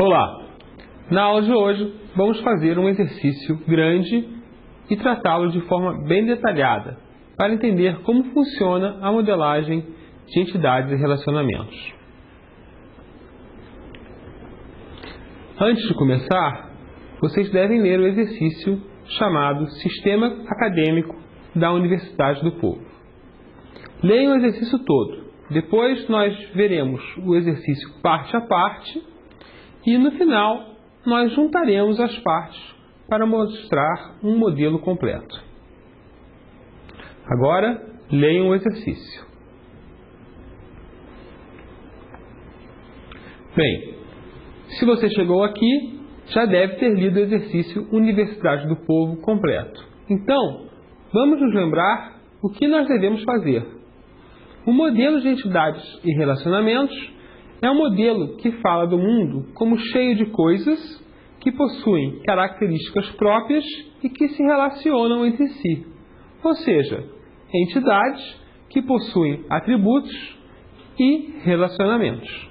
Olá! Na aula de hoje vamos fazer um exercício grande e tratá-lo de forma bem detalhada para entender como funciona a modelagem de entidades e relacionamentos. Antes de começar, vocês devem ler o exercício chamado Sistema Acadêmico da Universidade do Povo. Leiam o exercício todo. Depois nós veremos o exercício parte a parte e no final nós juntaremos as partes para mostrar um modelo completo. Agora, leiam o exercício. Bem, se você chegou aqui, já deve ter lido o exercício Universidade do Povo completo. Então, vamos nos lembrar o que nós devemos fazer. O modelo de entidades e relacionamentos é um modelo que fala do mundo como cheio de coisas que possuem características próprias e que se relacionam entre si. Ou seja, entidades que possuem atributos e relacionamentos.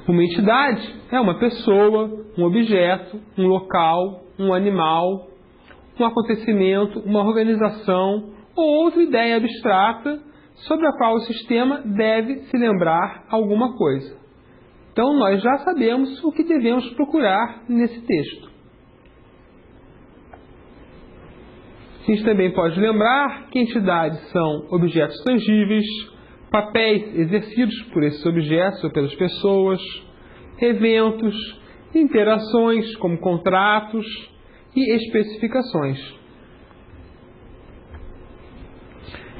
Uma entidade é uma pessoa, um objeto, um local, um animal, um acontecimento, uma organização ou outra ideia abstrata sobre a qual o sistema deve se lembrar alguma coisa. Então, nós já sabemos o que devemos procurar nesse texto. A gente também pode lembrar que entidades são objetos tangíveis, papéis exercidos por esses objetos ou pelas pessoas, eventos, interações como contratos e especificações.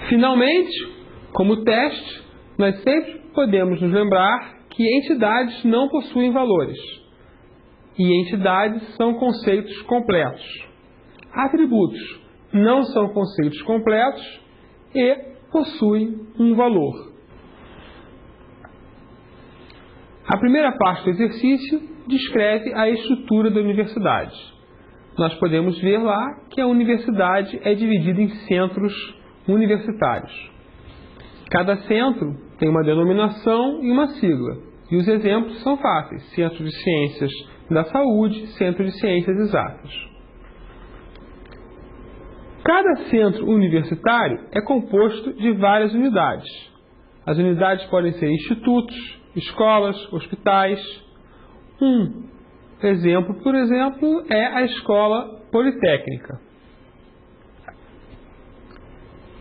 Finalmente, como teste, nós sempre podemos nos lembrar que entidades não possuem valores e entidades são conceitos completos. Atributos não são conceitos completos e possuem um valor. A primeira parte do exercício descreve a estrutura da universidade. Nós podemos ver lá que a universidade é dividida em centros universitários. Cada centro tem uma denominação e uma sigla, e os exemplos são fáceis: Centro de Ciências da Saúde, Centro de Ciências Exatas. Cada centro universitário é composto de várias unidades. As unidades podem ser institutos, escolas, hospitais. Um exemplo, por exemplo, é a Escola Politécnica.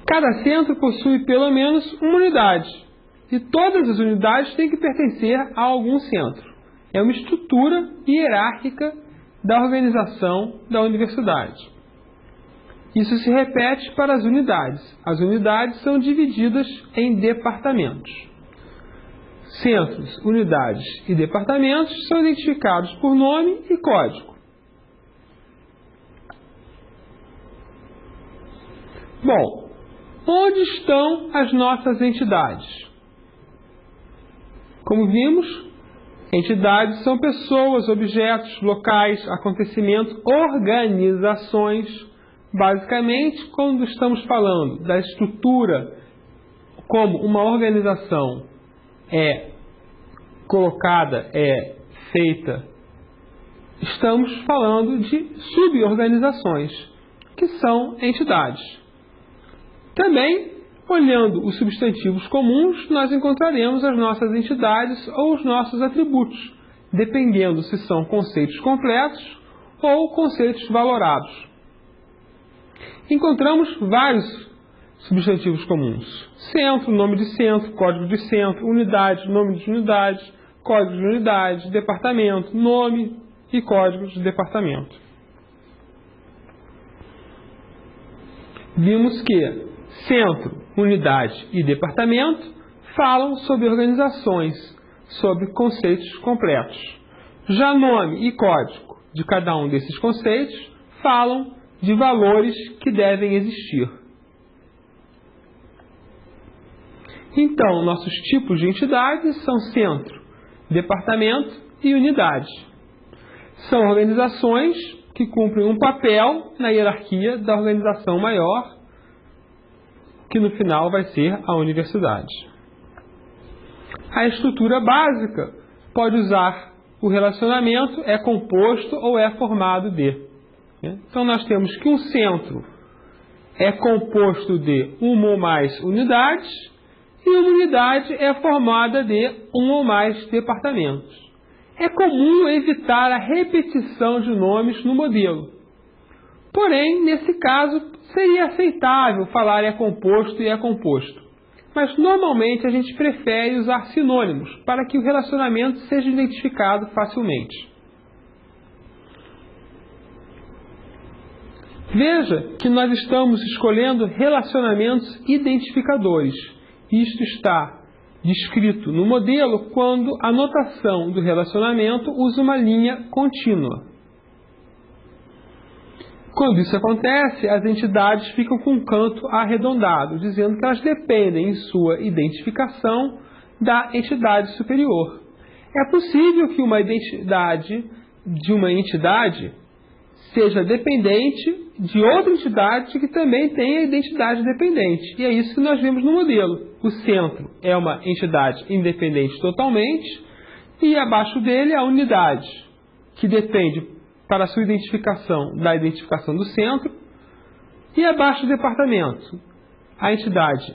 Cada centro possui pelo menos uma unidade, e todas as unidades têm que pertencer a algum centro. É uma estrutura hierárquica da organização da universidade. Isso se repete para as unidades. As unidades são divididas em departamentos. Centros, unidades e departamentos são identificados por nome e código. Bom, onde estão as nossas entidades? Como vimos, entidades são pessoas, objetos, locais, acontecimentos, organizações. Basicamente, quando estamos falando da estrutura como uma organização é colocada, é feita, estamos falando de suborganizações, que são entidades. Também, olhando os substantivos comuns, nós encontraremos as nossas entidades ou os nossos atributos, dependendo se são conceitos completos ou conceitos valorados. Encontramos vários substantivos comuns: centro, nome de centro, código de centro, unidade, nome de unidade, código de unidade, departamento, nome e código de departamento. Vimos que centro, unidade e departamento falam sobre organizações, sobre conceitos completos. Já nome e código de cada um desses conceitos falam de valores que devem existir. Então, nossos tipos de entidades são centro, departamento e unidade. São organizações que cumprem um papel na hierarquia da organização maior, que no final vai ser a universidade. A estrutura básica pode usar o relacionamento é composto ou é formado de. Então, nós temos que um centro é composto de uma ou mais unidades e uma unidade é formada de um ou mais departamentos. É comum evitar a repetição de nomes no modelo. Porém, nesse caso, seria aceitável falar é composto e é composto. Mas, normalmente, a gente prefere usar sinônimos para que o relacionamento seja identificado facilmente. Veja que nós estamos escolhendo relacionamentos identificadores. Isto está descrito no modelo quando a notação do relacionamento usa uma linha contínua. Quando isso acontece, as entidades ficam com um canto arredondado, dizendo que elas dependem em sua identificação da entidade superior. É possível que uma identidade de uma entidade seja dependente de outra entidade que também tenha identidade dependente. E é isso que nós vemos no modelo. O centro é uma entidade independente totalmente e abaixo dele a unidade, que depende para a sua identificação da identificação do centro, e abaixo do departamento, a entidade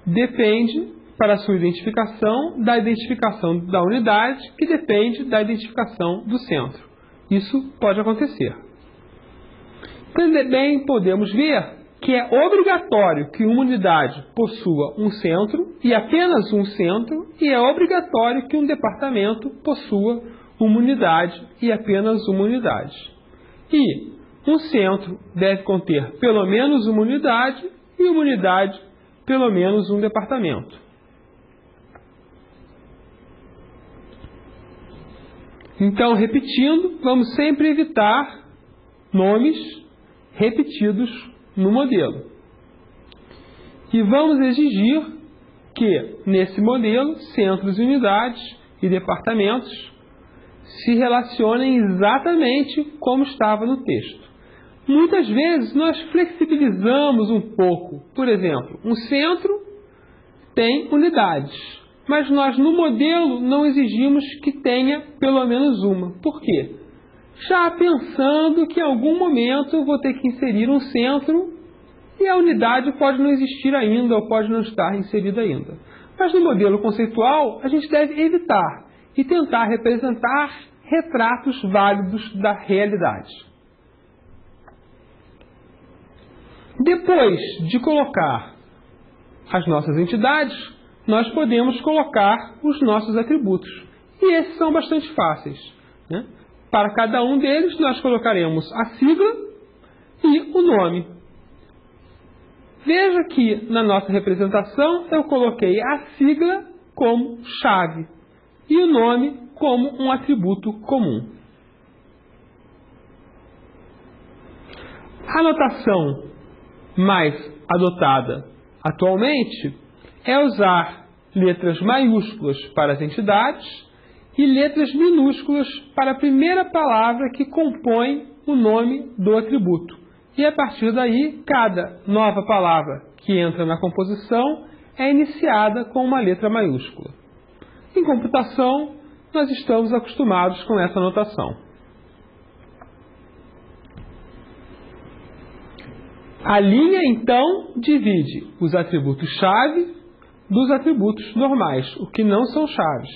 depende para a sua identificação da unidade, que depende da identificação do centro. Isso pode acontecer. Também podemos ver que é obrigatório que uma unidade possua um centro, e apenas um centro, e é obrigatório que um departamento possua uma unidade e apenas uma unidade. E um centro deve conter pelo menos uma unidade e uma unidade pelo menos um departamento. Então, repetindo, vamos sempre evitar nomes repetidos no modelo. E vamos exigir que, nesse modelo, centros, unidades e departamentos se relacionem exatamente como estava no texto. Muitas vezes nós flexibilizamos um pouco. Por exemplo, um centro tem unidades, mas nós no modelo não exigimos que tenha pelo menos uma. Por quê? Já pensando que em algum momento eu vou ter que inserir um centro e a unidade pode não existir ainda ou pode não estar inserida ainda. Mas no modelo conceitual a gente deve evitar e tentar representar retratos válidos da realidade. Depois de colocar as nossas entidades, nós podemos colocar os nossos atributos. E esses são bastante fáceis, né? Para cada um deles, nós colocaremos a sigla e o nome. Veja que na nossa representação eu coloquei a sigla como chave e o nome como um atributo comum. A notação mais adotada atualmente é usar letras maiúsculas para as entidades e letras minúsculas para a primeira palavra que compõe o nome do atributo. E a partir daí, cada nova palavra que entra na composição é iniciada com uma letra maiúscula. Em computação, nós estamos acostumados com essa notação. A linha, então, divide os atributos-chave dos atributos normais, o que não são chaves.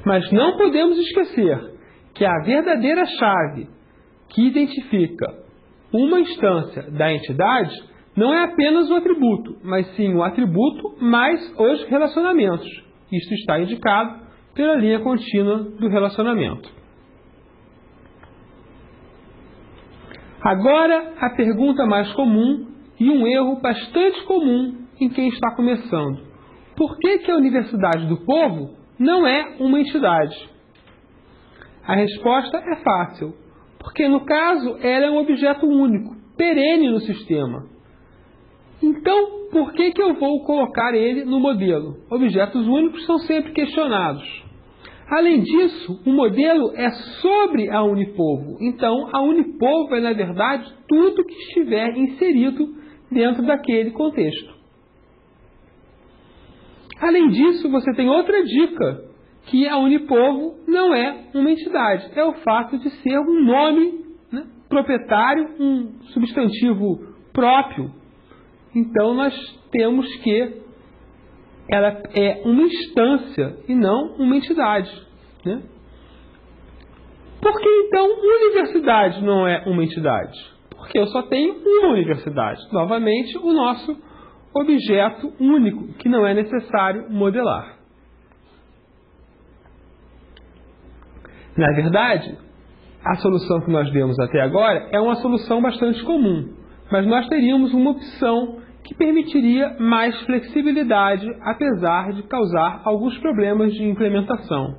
Mas não podemos esquecer que a verdadeira chave que identifica uma instância da entidade não é apenas o atributo, mas sim o atributo mais os relacionamentos. Isto está indicado pela linha contínua do relacionamento. Agora, a pergunta mais comum e um erro bastante comum em quem está começando. Por que a Universidade do Povo não é uma entidade? A resposta é fácil, porque no caso ela é um objeto único, perene no sistema. Então, por que eu vou colocar ele no modelo? Objetos únicos são sempre questionados. Além disso, o modelo é sobre a Unipovo. Então, a Unipovo é, na verdade, tudo que estiver inserido dentro daquele contexto. Além disso, você tem outra dica, que a Unipovo não é uma entidade. É o fato de ser um nome, né, proprietário, um substantivo próprio. Então, nós temos que ela é uma instância e não uma entidade, né? Por que, então, universidade não é uma entidade? Porque eu só tenho uma universidade. Novamente, o nosso objeto único, que não é necessário modelar. Na verdade, a solução que nós vemos até agora é uma solução bastante comum, mas nós teríamos uma opção que permitiria mais flexibilidade, apesar de causar alguns problemas de implementação.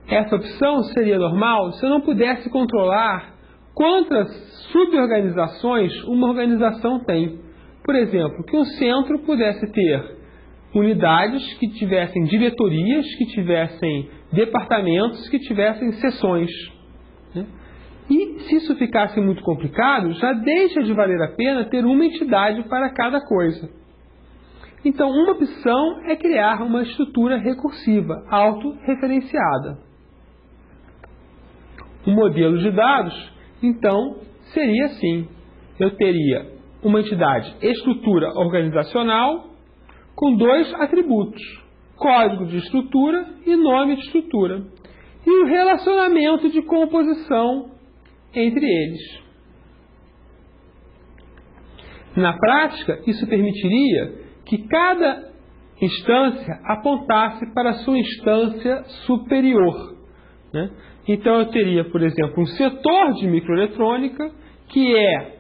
Essa opção seria normal se eu não pudesse controlar quantas suborganizações uma organização tem. Por exemplo, que um centro pudesse ter unidades que tivessem diretorias, que tivessem departamentos, que tivessem seções, né? E se isso ficasse muito complicado, já deixa de valer a pena ter uma entidade para cada coisa. Então, uma opção é criar uma estrutura recursiva, autorreferenciada. O modelo de dados, então, seria assim. Eu teria uma entidade estrutura organizacional com dois atributos, código de estrutura e nome de estrutura, e o relacionamento de composição entre eles. Na prática, isso permitiria que cada instância apontasse para a sua instância superior, né? Então eu teria, por exemplo, um setor de microeletrônica que é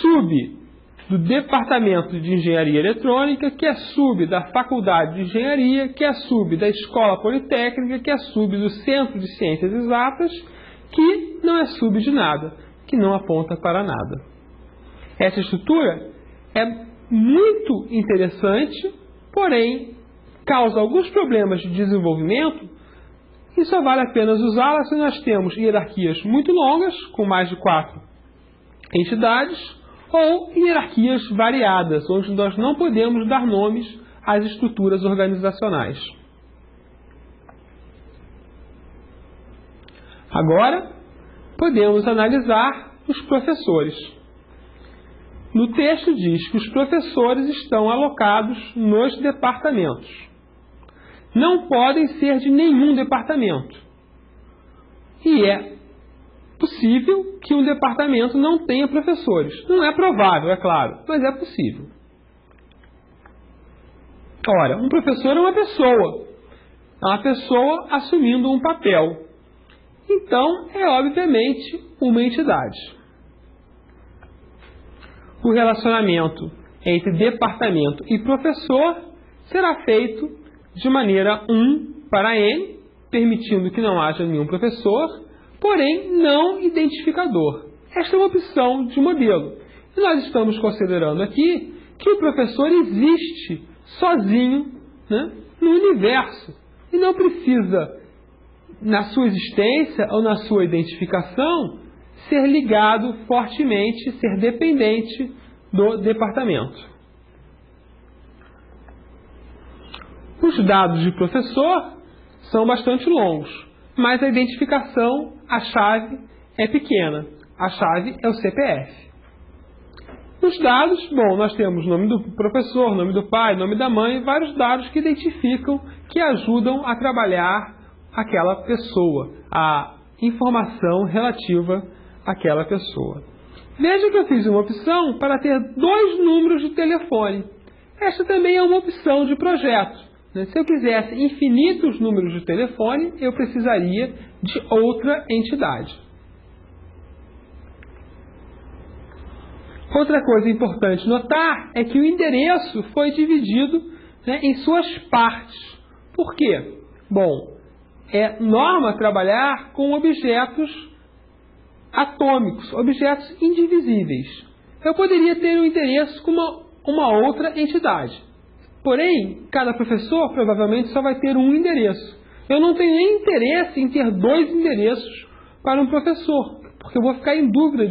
sub do departamento de engenharia eletrônica, que é sub da faculdade de engenharia, que é sub da escola politécnica, que é sub do centro de ciências exatas, que não é sub de nada, que não aponta para nada. Essa estrutura é muito interessante, porém causa alguns problemas de desenvolvimento e só vale a pena usá-la se nós temos hierarquias muito longas, com mais de 4 entidades, ou hierarquias variadas, onde nós não podemos dar nomes às estruturas organizacionais. Agora, podemos analisar os professores. No texto diz que os professores estão alocados nos departamentos. Não podem ser de nenhum departamento. E é possível que um departamento não tenha professores. Não é provável, é claro, mas é possível. Ora, um professor é uma pessoa. É uma pessoa assumindo um papel. Então, é obviamente uma entidade. O relacionamento entre departamento e professor será feito de maneira 1 para N, permitindo que não haja nenhum professor, porém não identificador. Esta é uma opção de modelo. E nós estamos considerando aqui que o professor existe sozinho, né, no universo e não precisa, na sua existência ou na sua identificação, ser ligado fortemente, ser dependente do departamento. Os dados de professor são bastante longos, mas a identificação, a chave, é pequena. A chave é o CPF. Os dados, bom, nós temos nome do professor, nome do pai, nome da mãe, vários dados que identificam, que ajudam a trabalhar aquela pessoa, a informação relativa àquela pessoa. Veja que eu fiz uma opção para ter 2 números de telefone. Esta também é uma opção de projeto. Se eu quisesse infinitos números de telefone, eu precisaria de outra entidade. Outra coisa importante notar é que o endereço foi dividido, em suas partes. Por quê? Bom, é norma trabalhar com objetos atômicos, objetos indivisíveis. Eu poderia ter um endereço com uma outra entidade. Porém, cada professor provavelmente só vai ter um endereço. Eu não tenho nem interesse em ter 2 endereços para um professor, porque eu vou ficar em dúvida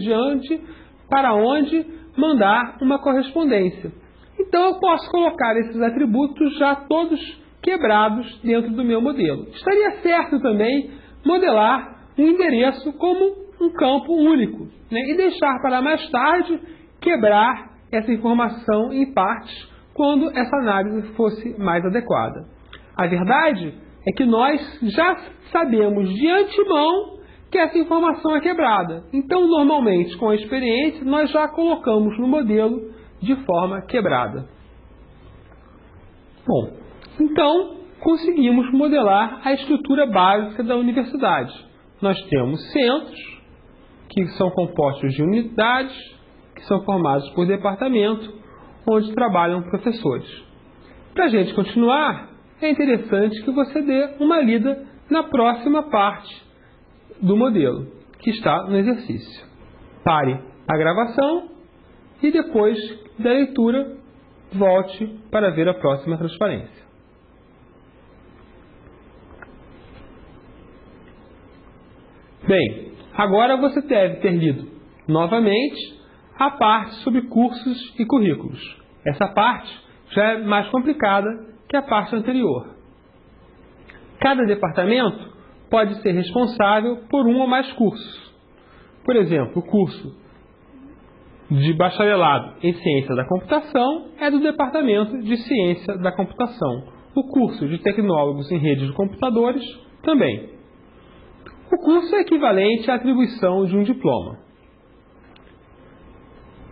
para onde mandar uma correspondência. Então eu posso colocar esses atributos já todos quebrados dentro do meu modelo. Estaria certo também modelar um endereço como um campo único, né? E deixar para mais tarde quebrar essa informação em partes quando essa análise fosse mais adequada. A verdade é que nós já sabemos de antemão que essa informação é quebrada. Então, normalmente, com a experiência, nós já colocamos no modelo de forma quebrada. Bom, então, conseguimos modelar a estrutura básica da universidade. Nós temos centros, que são compostos de unidades, que são formados por departamento, onde trabalham professores. Para a gente continuar, é interessante que você dê uma lida na próxima parte do modelo, que está no exercício. Pare a gravação e depois da leitura, volte para ver a próxima transparência. Bem, agora você deve ter lido novamente a parte sobre cursos e currículos. Essa parte já é mais complicada que a parte anterior. Cada departamento pode ser responsável por um ou mais cursos. Por exemplo, o curso de bacharelado em Ciência da Computação é do Departamento de Ciência da Computação. O curso de Tecnólogos em Redes de Computadores também. O curso é equivalente à atribuição de um diploma.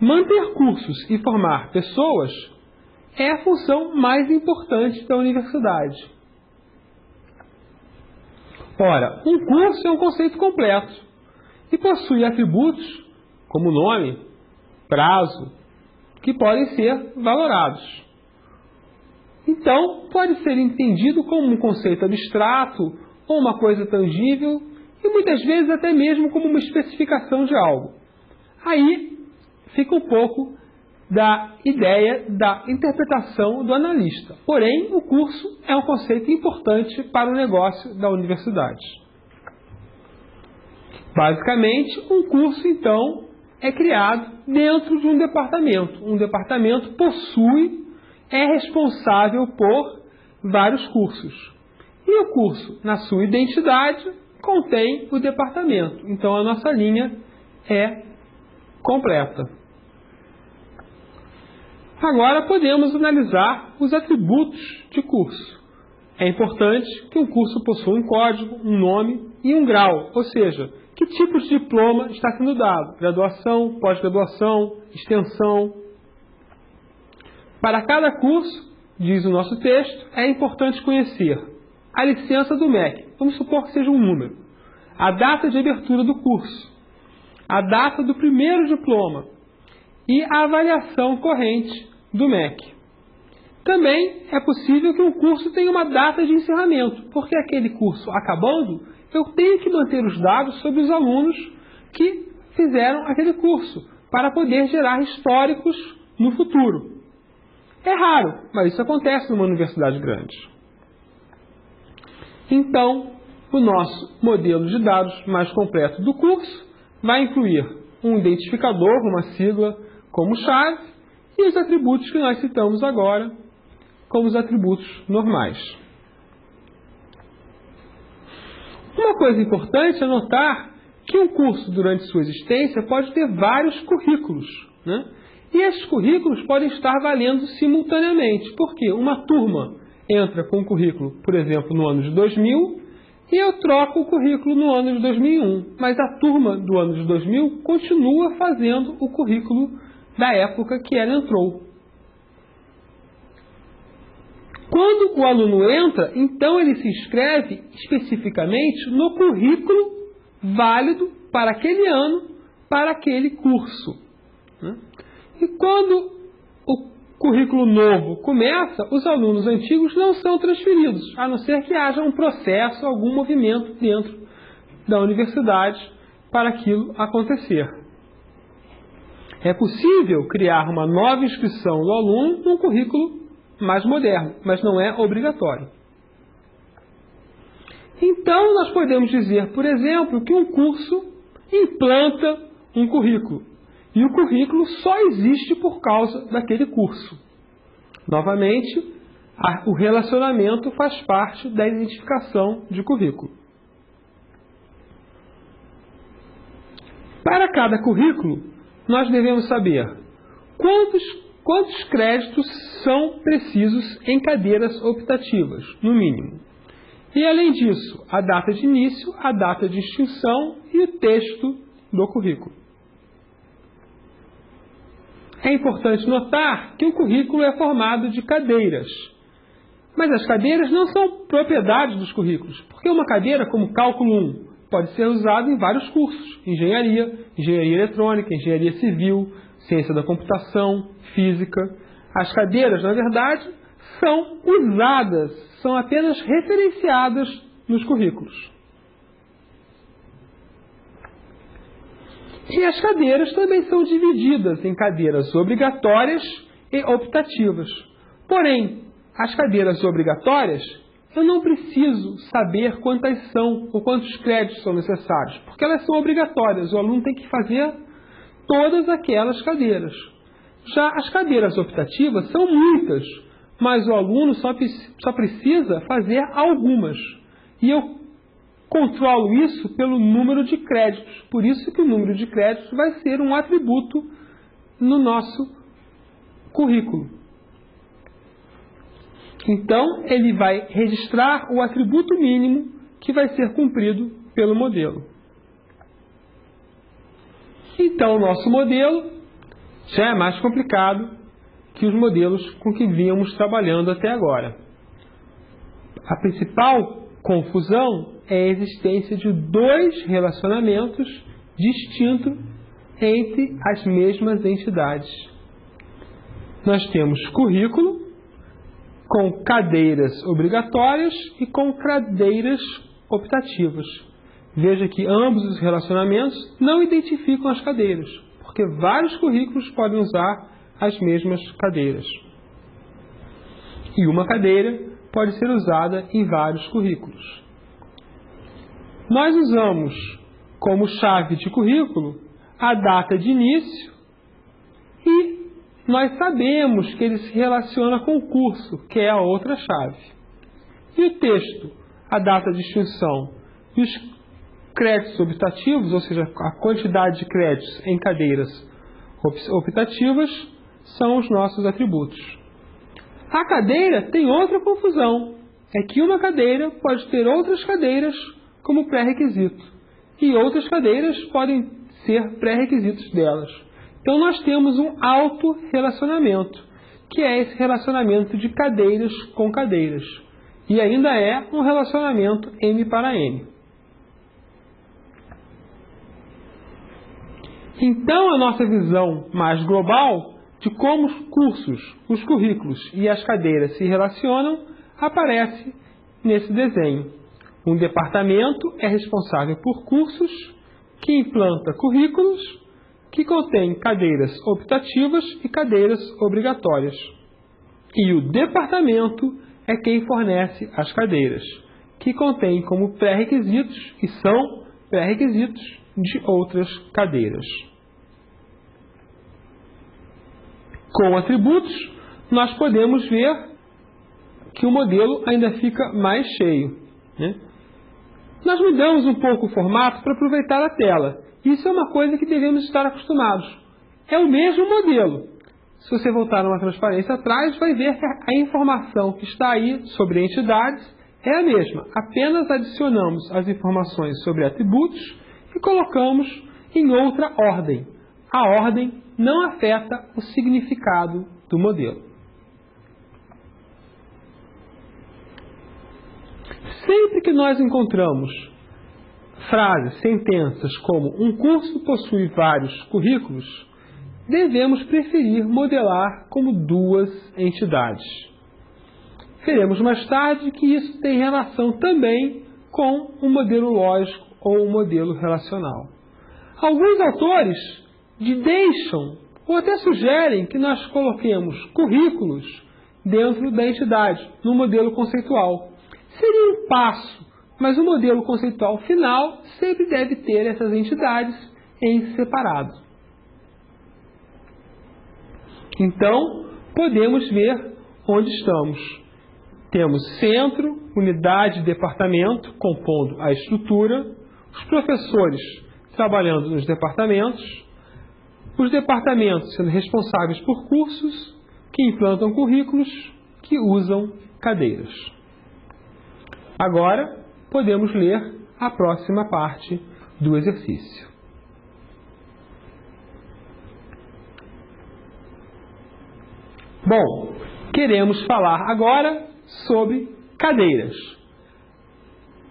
Manter cursos e formar pessoas é a função mais importante da universidade. Ora, um curso é um conceito completo e possui atributos como nome, prazo, que podem ser valorados. Então, pode ser entendido como um conceito abstrato ou uma coisa tangível e muitas vezes até mesmo como uma especificação de algo. Aí fica um pouco da ideia da interpretação do analista. Porém, o curso é um conceito importante para o negócio da universidade. Basicamente, um curso, então, é criado dentro de um departamento. Um departamento é responsável por vários cursos. E o curso, na sua identidade, contém o departamento. Então, a nossa linha é completa. Agora podemos analisar os atributos de curso. É importante que um curso possua um código, um nome e um grau, ou seja, que tipo de diploma está sendo dado, graduação, pós-graduação, extensão. Para cada curso, diz o nosso texto, é importante conhecer a licença do MEC, vamos supor que seja um número, a data de abertura do curso, a data do primeiro diploma e a avaliação corrente do MEC. Também é possível que um curso tenha uma data de encerramento, porque aquele curso acabando, eu tenho que manter os dados sobre os alunos que fizeram aquele curso, para poder gerar históricos no futuro. É raro, mas isso acontece numa universidade grande. Então, o nosso modelo de dados mais completo do curso vai incluir um identificador, uma sigla como chave, e os atributos que nós citamos agora, como os atributos normais. Uma coisa importante é notar que um curso, durante sua existência, pode ter vários currículos, né? E esses currículos podem estar valendo simultaneamente, porque uma turma entra com um currículo, por exemplo, no ano de 2000, e eu troco o currículo no ano de 2001, mas a turma do ano de 2000 continua fazendo o currículo da época que ela entrou. Quando o aluno entra, então ele se inscreve especificamente no currículo válido para aquele ano, para aquele curso. E quando o currículo novo começa, os alunos antigos não são transferidos, a não ser que haja um processo, algum movimento dentro da universidade para aquilo acontecer. É possível criar uma nova inscrição do aluno num currículo mais moderno, mas não é obrigatório. Então, nós podemos dizer, por exemplo, que um curso implanta um currículo. E o currículo só existe por causa daquele curso. Novamente, o relacionamento faz parte da identificação de currículo. Para cada currículo, nós devemos saber quantos créditos são precisos em cadeiras optativas, no mínimo. E, além disso, a data de início, a data de extinção e o texto do currículo. É importante notar que o currículo é formado de cadeiras. Mas as cadeiras não são propriedades dos currículos, porque uma cadeira, como Cálculo 1, pode ser usada em vários cursos: engenharia, engenharia eletrônica, engenharia civil, ciência da computação, física. As cadeiras, na verdade, são usadas, são apenas referenciadas nos currículos. E as cadeiras também são divididas em cadeiras obrigatórias e optativas. Porém, as cadeiras obrigatórias, eu não preciso saber quantas são ou quantos créditos são necessários, porque elas são obrigatórias. O aluno tem que fazer todas aquelas cadeiras. Já as cadeiras optativas são muitas, mas o aluno só precisa fazer algumas. E eu controlo isso pelo número de créditos. Por isso que o número de créditos vai ser um atributo no nosso currículo. Então, ele vai registrar o atributo mínimo que vai ser cumprido pelo modelo. Então, o nosso modelo já é mais complicado que os modelos com que vínhamos trabalhando até agora. A principal confusão é a existência de dois relacionamentos distintos entre as mesmas entidades. Nós temos currículo com cadeiras obrigatórias e com cadeiras optativas. Veja que ambos os relacionamentos não identificam as cadeiras, porque vários currículos podem usar as mesmas cadeiras. E uma cadeira pode ser usada em vários currículos. Nós usamos como chave de currículo a data de início e nós sabemos que ele se relaciona com o curso, que é a outra chave. E o texto, a data de extinção e os créditos optativos, ou seja, a quantidade de créditos em cadeiras optativas, são os nossos atributos. A cadeira tem outra confusão. É que uma cadeira pode ter outras cadeiras como pré-requisito. E outras cadeiras podem ser pré-requisitos delas. Então nós temos um auto-relacionamento, que é esse relacionamento de cadeiras com cadeiras. E ainda é um relacionamento M para N. Então a nossa visão mais global de como os cursos, os currículos e as cadeiras se relacionam aparece nesse desenho. Um departamento é responsável por cursos, que implanta currículos, que contém cadeiras optativas e cadeiras obrigatórias. E o departamento é quem fornece as cadeiras, que contém como pré-requisitos e são pré-requisitos de outras cadeiras. Com atributos, nós podemos ver que o modelo ainda fica mais cheio, né? Nós mudamos um pouco o formato para aproveitar a tela. Isso é uma coisa que devemos estar acostumados. É o mesmo modelo. Se você voltar numa transparência atrás, vai ver que a informação que está aí sobre entidades é a mesma. Apenas adicionamos as informações sobre atributos e colocamos em outra ordem. A ordem não afeta o significado do modelo. Sempre que nós encontramos frases, sentenças como um curso possui vários currículos, devemos preferir modelar como duas entidades. Veremos mais tarde que isso tem relação também com um modelo lógico ou um modelo relacional. Alguns autores deixam ou até sugerem que nós coloquemos currículos dentro da entidade, no modelo conceitual. Seria um passo, mas o modelo conceitual final sempre deve ter essas entidades em separado. Então, podemos ver onde estamos. Temos centro, unidade e departamento compondo a estrutura, os professores trabalhando nos departamentos, os departamentos sendo responsáveis por cursos, que implantam currículos, que usam cadeiras. Agora, podemos ler a próxima parte do exercício. Bom, queremos falar agora sobre cadeiras.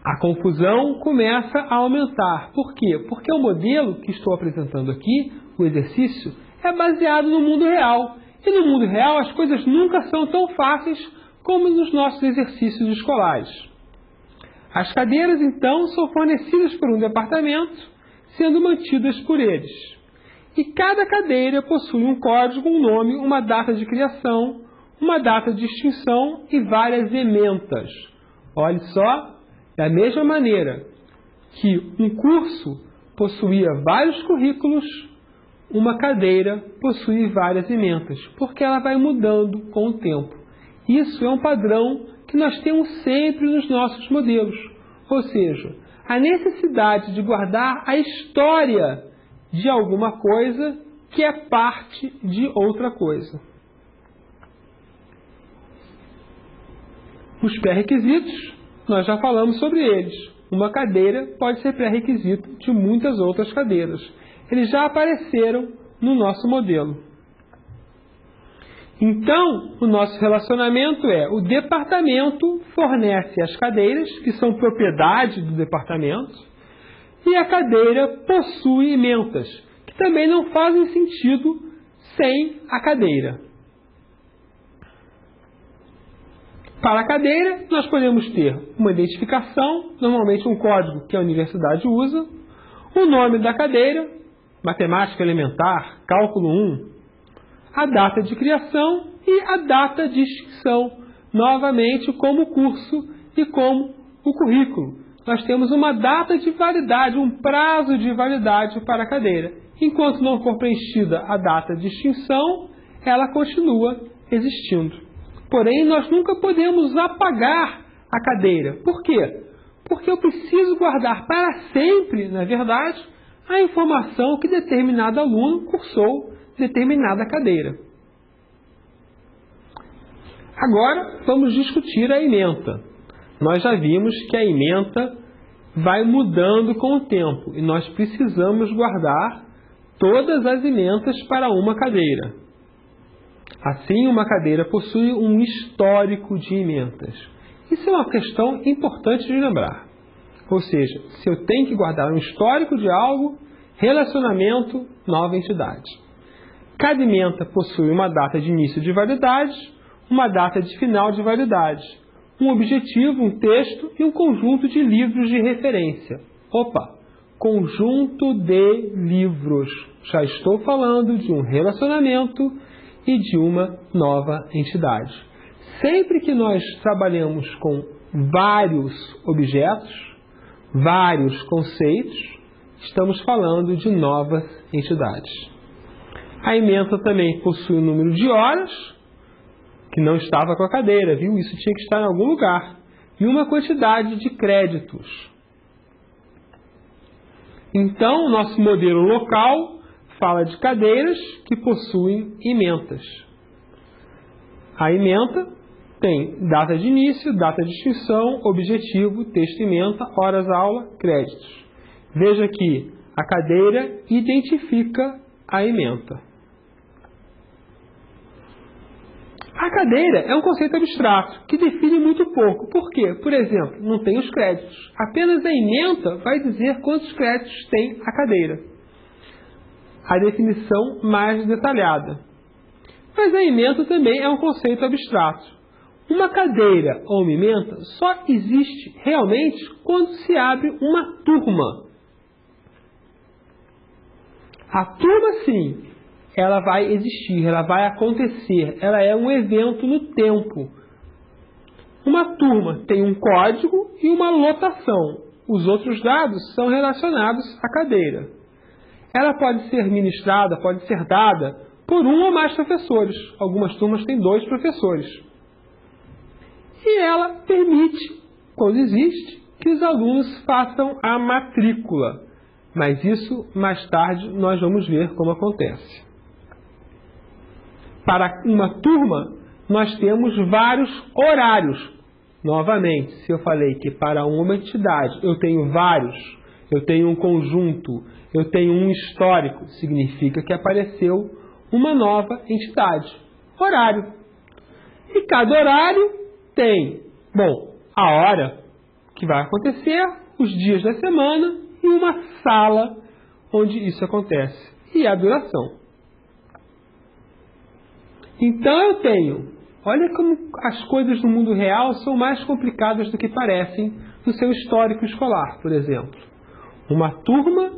A confusão começa a aumentar. Por quê? Porque o modelo que estou apresentando aqui, o exercício, é baseado no mundo real. E no mundo real as coisas nunca são tão fáceis como nos nossos exercícios escolares. As cadeiras, então, são fornecidas por um departamento, sendo mantidas por eles. E cada cadeira possui um código, um nome, uma data de criação, uma data de extinção e várias ementas. Olhe só, da mesma maneira que um curso possuía vários currículos, uma cadeira possui várias ementas, porque ela vai mudando com o tempo. Isso é um padrão que nós temos sempre nos nossos modelos, ou seja, a necessidade de guardar a história de alguma coisa que é parte de outra coisa. Os pré-requisitos, nós já falamos sobre eles. Uma cadeira pode ser pré-requisito de muitas outras cadeiras. Eles já apareceram no nosso modelo. Então, o nosso relacionamento é: o departamento fornece as cadeiras, que são propriedade do departamento, e a cadeira possui ementas, que também não fazem sentido sem a cadeira. Para a cadeira, nós podemos ter uma identificação, normalmente um código que a universidade usa, o nome da cadeira, matemática elementar, cálculo 1, a data de criação e a data de extinção, novamente como curso e como o currículo. Nós temos uma data de validade, um prazo de validade para a cadeira. Enquanto não for preenchida a data de extinção, ela continua existindo. Porém, nós nunca podemos apagar a cadeira. Por quê? Porque eu preciso guardar para sempre, na verdade, a informação que determinado aluno cursou determinada cadeira. Agora, vamos discutir a ementa. Nós já vimos que a ementa vai mudando com o tempo e nós precisamos guardar todas as ementas para uma cadeira. Assim, uma cadeira possui um histórico de ementas. Isso é uma questão importante de lembrar. Ou seja, se eu tenho que guardar um histórico de algo, relacionamento, nova entidade. Cada ementa possui uma data de início de validade, uma data de final de validade, um objetivo, um texto e um conjunto de livros de referência. Opa! Conjunto de livros. Já estou falando de um relacionamento e de uma nova entidade. Sempre que nós trabalhamos com vários objetos, vários conceitos, estamos falando de novas entidades. A ementa também possui um número de horas, que não estava com a cadeira, viu? Isso tinha que estar em algum lugar. E uma quantidade de créditos. Então, o nosso modelo local fala de cadeiras que possuem ementas. A ementa tem data de início, data de extinção, objetivo, texto ementa, horas aula, créditos. Veja que a cadeira identifica a ementa. A cadeira é um conceito abstrato que define muito pouco. Por quê? Por exemplo, não tem os créditos. Apenas a ementa vai dizer quantos créditos tem a cadeira. A definição mais detalhada. Mas a ementa também é um conceito abstrato. Uma cadeira ou uma ementa só existe realmente quando se abre uma turma. A turma, sim, ela vai existir, ela vai acontecer, ela é um evento no tempo. Uma turma tem um código e uma lotação. Os outros dados são relacionados à cadeira. Ela pode ser ministrada, pode ser dada por um ou mais professores. Algumas turmas têm 2 professores. e ela permite, quando existe, que os alunos façam a matrícula. Mas isso, mais tarde, nós vamos ver como acontece. Para uma turma, nós temos vários horários. Novamente, se eu falei que para uma entidade eu tenho vários, eu tenho um conjunto, eu tenho um histórico, significa que apareceu uma nova entidade. Horário. E cada horário tem, a hora que vai acontecer, os dias da semana e uma sala onde isso acontece. E a duração. Então eu tenho, olha como as coisas no mundo real são mais complicadas do que parecem no seu histórico escolar, por exemplo. Uma turma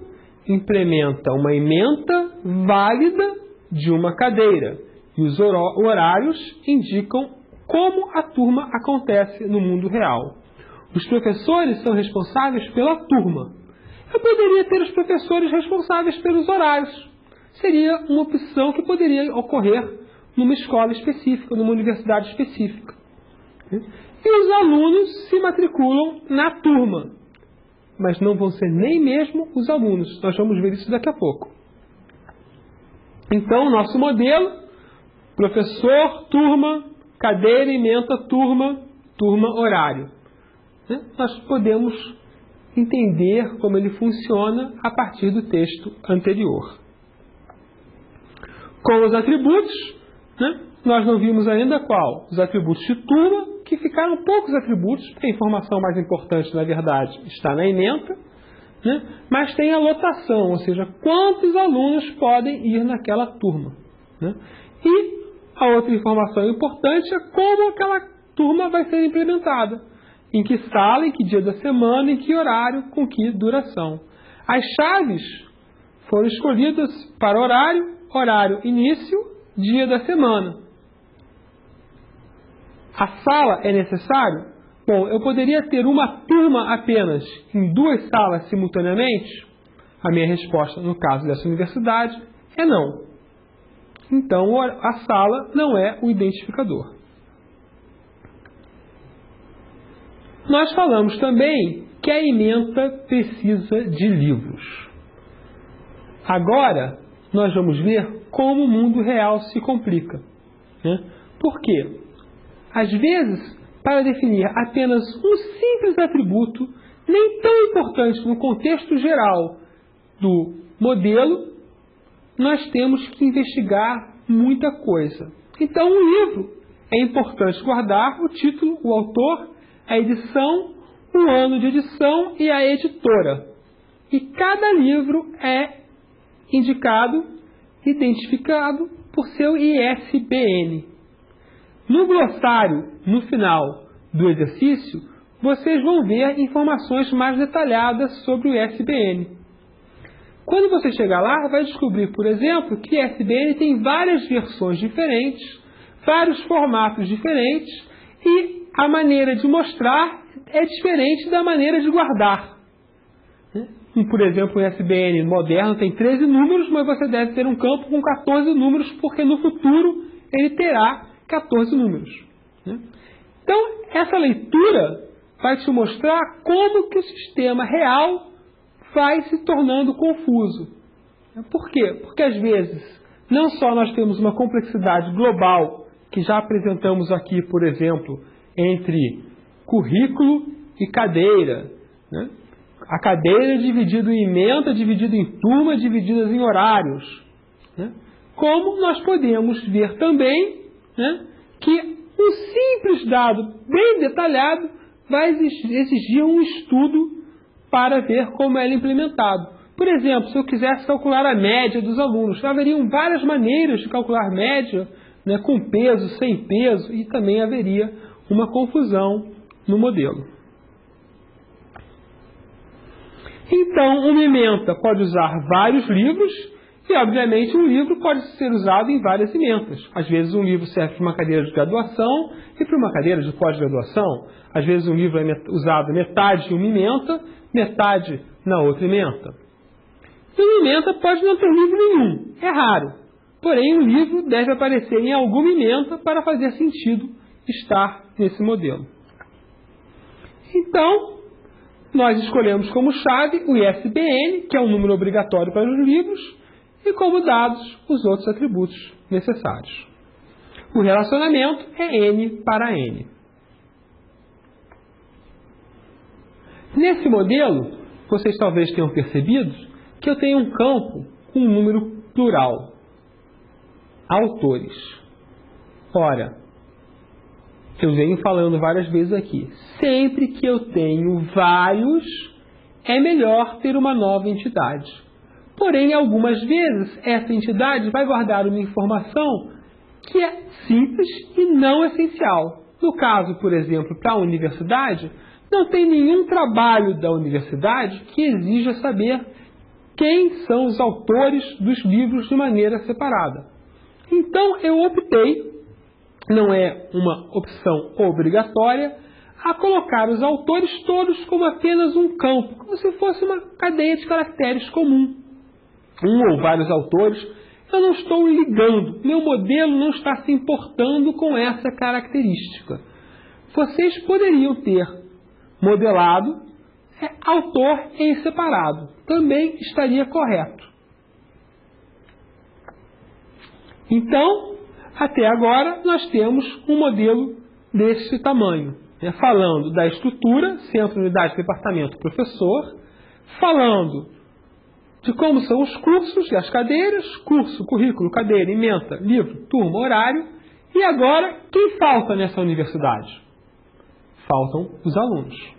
implementa uma ementa válida de uma cadeira e os horários indicam como a turma acontece no mundo real. Os professores são responsáveis pela turma. Eu poderia ter os professores responsáveis pelos horários. Seria uma opção que poderia ocorrer numa escola específica, numa universidade específica. E os alunos se matriculam na turma. Mas não vão ser nem mesmo os alunos. Nós vamos ver isso daqui a pouco. Então, nosso modelo, professor, turma, cadeira, ementa, turma, horário. Nós podemos entender como ele funciona a partir do texto anterior. Com os atributos, nós não vimos ainda qual? Os atributos de turma, que ficaram poucos atributos, porque a informação mais importante, na verdade, está na ementa, mas tem a lotação, ou seja, quantos alunos podem ir naquela turma. E a outra informação importante é como aquela turma vai ser implementada. Em que sala, em que dia da semana, em que horário, com que duração. As chaves foram escolhidas para horário início, dia da semana. A sala é necessário? Eu poderia ter uma turma apenas em 2 salas simultaneamente? A minha resposta, no caso dessa universidade, é não. Então, a sala não é o identificador. Nós falamos também que a ementa precisa de livros. Agora, nós vamos ver como o mundo real se complica. Por quê? Às vezes, para definir apenas um simples atributo, nem tão importante no contexto geral do modelo, nós temos que investigar muita coisa. Então, um livro é importante guardar o título, o autor, a edição, o ano de edição e a editora. E cada livro é indicado, identificado por seu ISBN. No glossário, no final do exercício, vocês vão ver informações mais detalhadas sobre o ISBN. Quando você chegar lá, vai descobrir, por exemplo, que o ISBN tem várias versões diferentes, vários formatos diferentes e a maneira de mostrar é diferente da maneira de guardar. Por exemplo, o ISBN moderno tem 13 números, mas você deve ter um campo com 14 números, porque no futuro ele terá 14 números. Então, essa leitura vai te mostrar como que o sistema real vai se tornando confuso. Por quê? Porque às vezes, não só nós temos uma complexidade global, que já apresentamos aqui, por exemplo, entre currículo e cadeira. A cadeira é dividida em ementa, dividida em turma, divididas em horários. Como nós podemos ver também que um simples dado bem detalhado vai exigir um estudo para ver como ele é implementado. Por exemplo, se eu quisesse calcular a média dos alunos, haveriam várias maneiras de calcular média, com peso, sem peso, e também haveria uma confusão no modelo. Então, uma ementa pode usar vários livros e, obviamente, um livro pode ser usado em várias ementas. Às vezes, um livro serve para uma cadeira de graduação e para uma cadeira de pós-graduação. Às vezes, um livro é usado metade em uma ementa, metade na outra ementa. E uma ementa pode não ter livro nenhum. É raro. Porém, um livro deve aparecer em alguma ementa para fazer sentido estar nesse modelo. Então, nós escolhemos como chave o ISBN, que é um número obrigatório para os livros, e como dados os outros atributos necessários. O relacionamento é N para N. Nesse modelo, vocês talvez tenham percebido que eu tenho um campo com um número plural. Autores. Ora, eu venho falando várias vezes aqui. Sempre que eu tenho vários, é melhor ter uma nova entidade. Porém, algumas vezes, essa entidade vai guardar uma informação que é simples e não essencial. No caso, por exemplo, para a universidade, não tem nenhum trabalho da universidade que exija saber quem são os autores dos livros de maneira separada. Então, eu optei, não é uma opção obrigatória, a colocar os autores todos como apenas um campo, como se fosse uma cadeia de caracteres comum. Um ou vários autores, eu não estou ligando, meu modelo não está se importando com essa característica. Vocês poderiam ter modelado autor em separado, também estaria correto. Então, até agora, nós temos um modelo desse tamanho, falando da estrutura, centro, unidade, departamento, professor, falando de como são os cursos e as cadeiras, curso, currículo, cadeira, ementa, livro, turma, horário, e agora, quem falta nessa universidade? Faltam os alunos.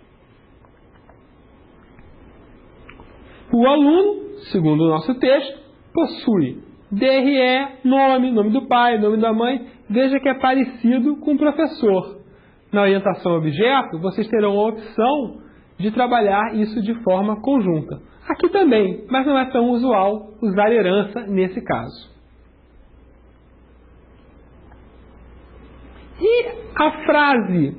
O aluno, segundo o nosso texto, possui DRE, nome do pai, nome da mãe, veja que é parecido com o professor. Na orientação a objeto, vocês terão a opção de trabalhar isso de forma conjunta. Aqui também, mas não é tão usual usar herança nesse caso. E a frase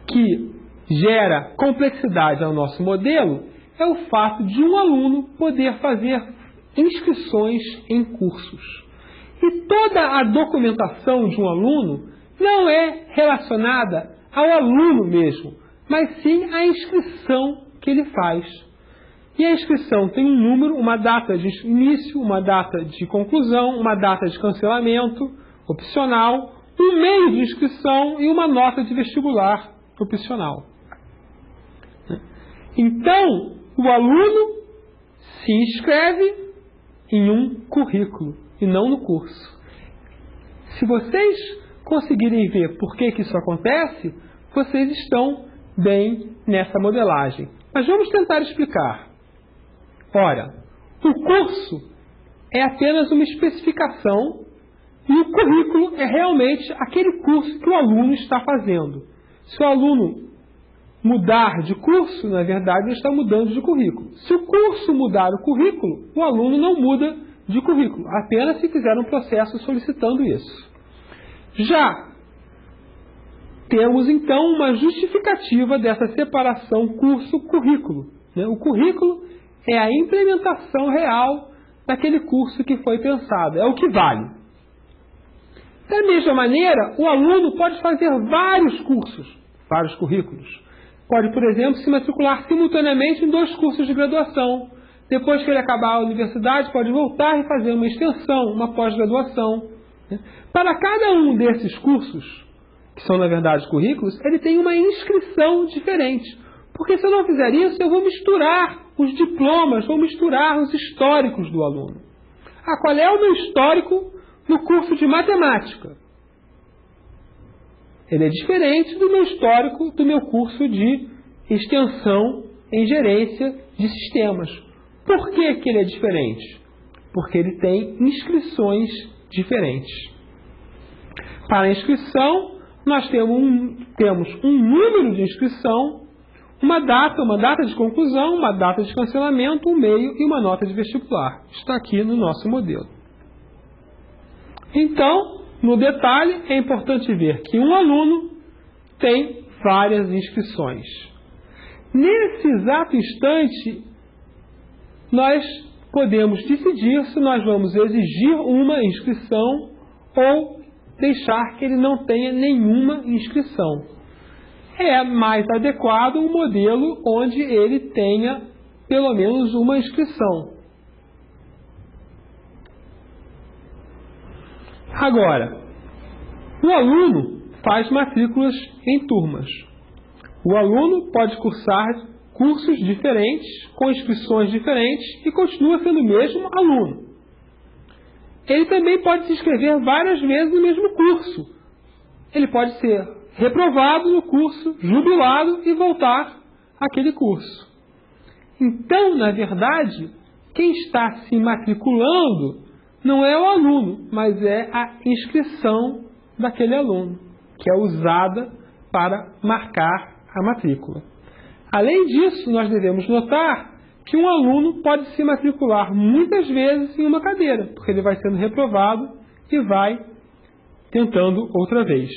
que gera complexidade ao nosso modelo é o fato de um aluno poder fazer inscrições em cursos. E toda a documentação de um aluno não é relacionada ao aluno mesmo, mas sim à inscrição que ele faz. E a inscrição tem um número, uma data de início, uma data de conclusão, uma data de cancelamento opcional, um meio de inscrição e uma nota de vestibular opcional. Então, o aluno se inscreve em um currículo e não no curso. Se vocês conseguirem ver por que isso acontece, vocês estão bem nessa modelagem. Mas vamos tentar explicar. Ora, o curso é apenas uma especificação e o currículo é realmente aquele curso que o aluno está fazendo. Se o aluno mudar de curso, na verdade, ele está mudando de currículo. Se o curso mudar o currículo, o aluno não muda de currículo, apenas se fizer um processo solicitando isso. Já temos, então, uma justificativa dessa separação curso-currículo. O currículo é a implementação real daquele curso que foi pensado, é o que vale. Da mesma maneira, o aluno pode fazer vários cursos, vários currículos. Pode, por exemplo, se matricular simultaneamente em 2 cursos de graduação. Depois que ele acabar a universidade, pode voltar e fazer uma extensão, uma pós-graduação. Para cada um desses cursos, que são, na verdade, currículos, ele tem uma inscrição diferente. Porque se eu não fizer isso, eu vou misturar os diplomas, vou misturar os históricos do aluno. Qual é o meu histórico no curso de matemática? Ele é diferente do meu histórico do meu curso de extensão em gerência de sistemas. Por que ele é diferente? Porque ele tem inscrições diferentes. Para a inscrição, nós temos um número de inscrição, uma data de conclusão, uma data de cancelamento, um meio e uma nota de vestibular. Está aqui no nosso modelo. Então, no detalhe, é importante ver que um aluno tem várias inscrições. Nesse exato instante, nós podemos decidir se nós vamos exigir uma inscrição ou deixar que ele não tenha nenhuma inscrição. é mais adequado um modelo onde ele tenha pelo menos uma inscrição. Agora, o aluno faz matrículas em turmas. O aluno pode cursar cursos diferentes, com inscrições diferentes e continua sendo o mesmo aluno. Ele também pode se inscrever várias vezes no mesmo curso. Ele pode ser reprovado no curso, jubilado e voltar àquele curso. Então, na verdade, quem está se matriculando não é o aluno, mas é a inscrição daquele aluno, que é usada para marcar a matrícula. Além disso, nós devemos notar que um aluno pode se matricular muitas vezes em uma cadeira, porque ele vai sendo reprovado e vai tentando outra vez.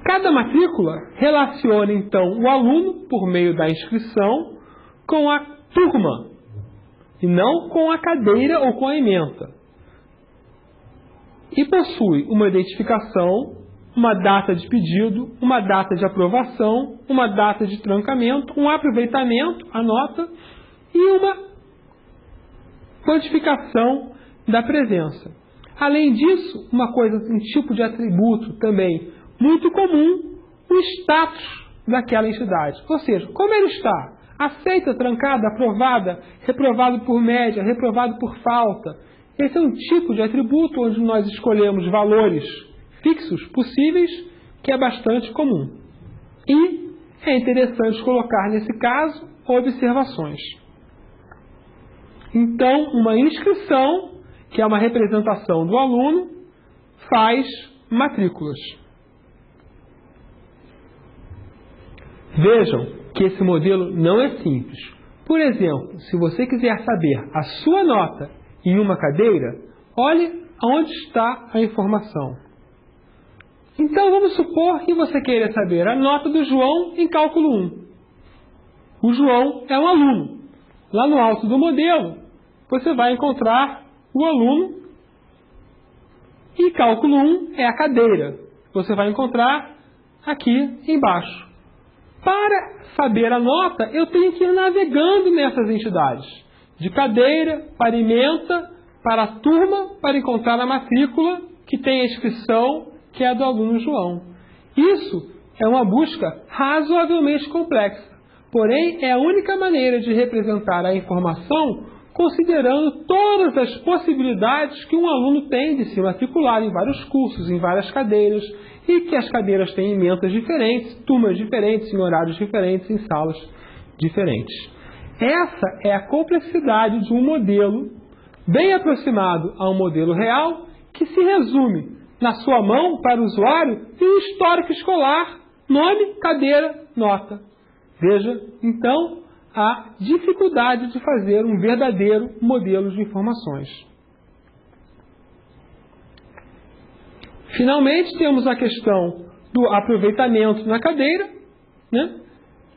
Cada matrícula relaciona, então, o aluno, por meio da inscrição, com a turma, e não com a cadeira ou com a ementa. E possui uma identificação, uma data de pedido, uma data de aprovação, uma data de trancamento, um aproveitamento, a nota, e uma quantificação da presença. Além disso, uma coisa, um tipo de atributo também muito comum, o status daquela entidade. Ou seja, como ele está? Aceita, trancada, aprovada, reprovado por média, reprovado por falta. Esse é um tipo de atributo onde nós escolhemos valores fixos possíveis, que é bastante comum. E é interessante colocar, nesse caso, observações. Então, uma inscrição, que é uma representação do aluno, faz matrículas. Vejam que esse modelo não é simples. Por exemplo, se você quiser saber a sua nota em uma cadeira, olhe onde está a informação. Então, vamos supor que você queira saber a nota do João em cálculo 1. O João é um aluno. Lá no alto do modelo, você vai encontrar o aluno e cálculo 1 é a cadeira. Você vai encontrar aqui embaixo. Para saber a nota, eu tenho que ir navegando nessas entidades. De cadeira, para ementa, para a turma, para encontrar a matrícula que tem a inscrição, que é a do aluno João. Isso é uma busca razoavelmente complexa. Porém, é a única maneira de representar a informação considerando todas as possibilidades que um aluno tem de se matricular em vários cursos, em várias cadeiras, e que as cadeiras têm ementas diferentes, turmas diferentes, em horários diferentes, em salas diferentes. Essa é a complexidade de um modelo bem aproximado a um modelo real, que se resume na sua mão, para o usuário, em um histórico escolar, nome, cadeira, nota. Veja, então, a dificuldade de fazer um verdadeiro modelo de informações. Finalmente, temos a questão do aproveitamento na cadeira, né?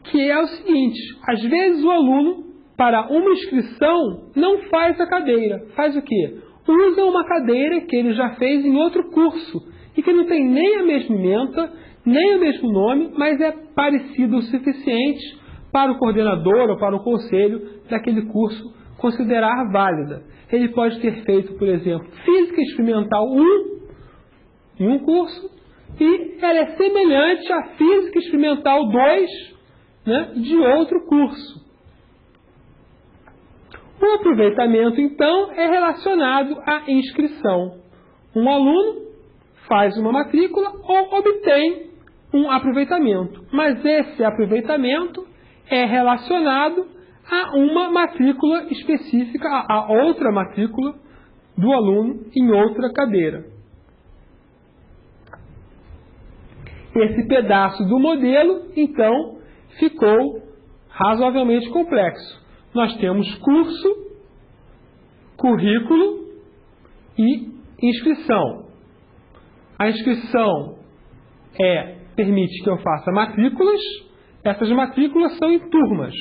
Que é o seguinte: às vezes o aluno, para uma inscrição, não faz a cadeira. Faz o quê? Usa uma cadeira que ele já fez em outro curso e que não tem nem a mesma ementa, nem o mesmo nome, mas é parecido o suficiente para o coordenador ou para o conselho daquele curso considerar válida. Ele pode ter feito, por exemplo, Física Experimental 1 em um curso e ela é semelhante à Física Experimental 2, né, de outro curso. O aproveitamento, então, é relacionado à inscrição. Um aluno faz uma matrícula ou obtém um aproveitamento, mas esse aproveitamento é relacionado a uma matrícula específica, a outra matrícula do aluno em outra cadeira. Esse pedaço do modelo, então, ficou razoavelmente complexo. Nós temos curso, currículo e inscrição. A inscrição permite que eu faça matrículas. Essas matrículas são em turmas.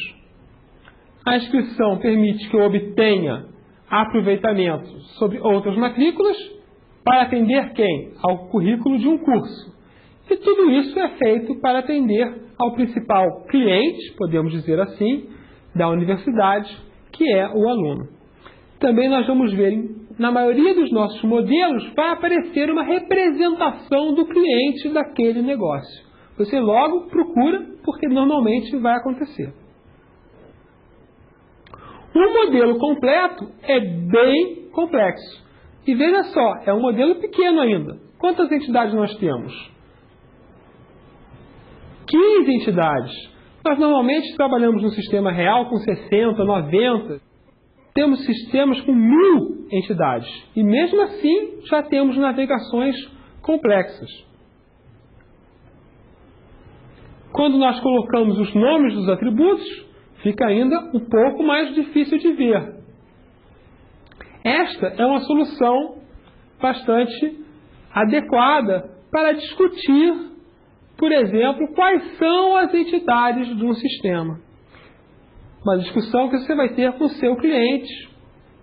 A inscrição permite que eu obtenha aproveitamento sobre outras matrículas para atender quem? Ao currículo de um curso. E tudo isso é feito para atender ao principal cliente, podemos dizer assim, da universidade, que é o aluno. Também nós vamos ver, na maioria dos nossos modelos, vai aparecer uma representação do cliente daquele negócio. Você logo procura, porque normalmente vai acontecer. Um modelo completo é bem complexo. E veja só, é um modelo pequeno ainda. Quantas entidades nós temos? 15 entidades. Nós normalmente trabalhamos no sistema real com 60, 90. Temos sistemas com 1000 entidades. E mesmo assim, já temos navegações complexas. Quando nós colocamos os nomes dos atributos, fica ainda um pouco mais difícil de ver. Esta é uma solução bastante adequada para discutir, por exemplo, quais são as entidades de um sistema. Uma discussão que você vai ter com o seu cliente,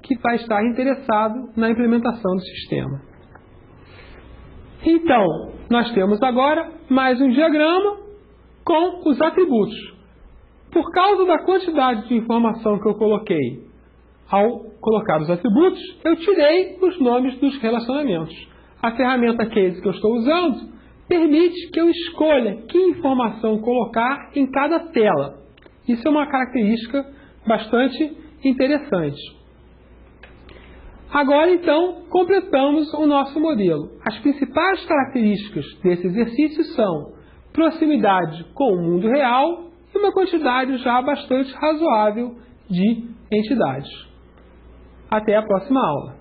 que vai estar interessado na implementação do sistema. Então, nós temos agora mais um diagrama com os atributos. Por causa da quantidade de informação que eu coloquei, ao colocar os atributos, eu tirei os nomes dos relacionamentos. A ferramenta Case que eu estou usando permite que eu escolha que informação colocar em cada tela. Isso é uma característica bastante interessante. Agora, então, completamos o nosso modelo. As principais características desse exercício são proximidade com o mundo real e uma quantidade já bastante razoável de entidades. Até a próxima aula.